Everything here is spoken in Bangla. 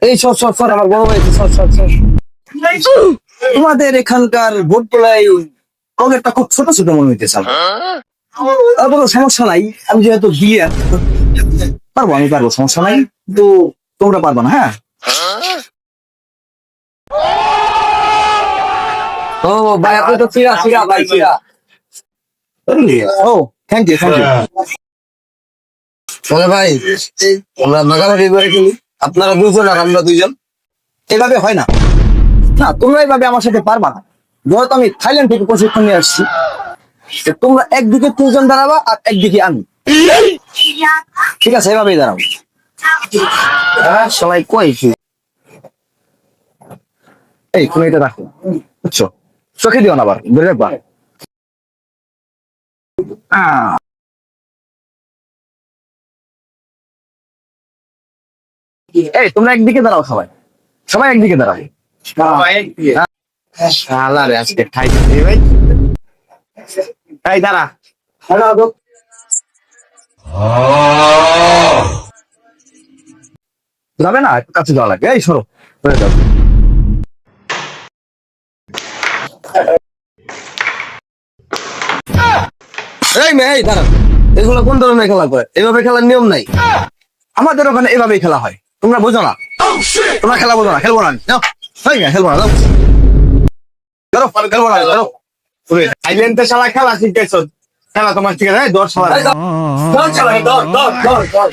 এই সর আমার বড় ভাই সর। তোমাদের এখানকার ভোট গুলাই পকেটটা খুব ছোট ছোট মনে হইতেছে আমার। কোনো সমস্যা নাই, আমি যেহেতু বিলিয়ার আমি পারবো, সমস্যা নাই, কিন্তু তোমরা পারবো না। হ্যাঁ, ও ভাই আপনি তো ফিরা ভাই ফিরা। ও থ্যাংক ইউ। তাহলে ভাই আমরা ভাগাভাগি করে কিনি, আপনারা দুজন আর আমরা দুইজন। এভাবে হয় না, না তোমরা এইভাবে আমার সাথে পারবা না। যেহেতু আমি থাইল্যান্ড থেকে প্রশিক্ষণ নিয়ে আসছি, তো তোমরা একদিকে তিনজন দাঁড়াবা আর একদিকে আমি। ঠিক আছে, এভাবেই দাঁড়াবো। সবাই কই এই তুমি এটা রাখো, বুঝছো? চোখে দিও না, আবার ধরে রাখবা। এই তোমরা একদিকে দাঁড়াও, সবাই একদিকে দাঁড়াও। শালা রে, আজকে ঠাই দিই ভাই। এই দাঁড়া, যাবে না, একটু কাছে যাওয়া লাগে। এই সরো, হয়ে যাও। এই মেয়ে, এই দাঁড়া, এগুলো কোন ধরনের খেলা করে? এভাবে খেলার নিয়ম নাই। আমাদের ওখানে এভাবেই খেলা হয়, তোমরা বোঝো না। তোমরা খেলা বোঝো না, খেলবো না। যাও, খেলবো না, যাও। খেলবো না, যাও। থাইল্যান্ডে শালা খেলা শিখতেছ, খেলা তোমার ঠিক আছে? দর শালা, দর।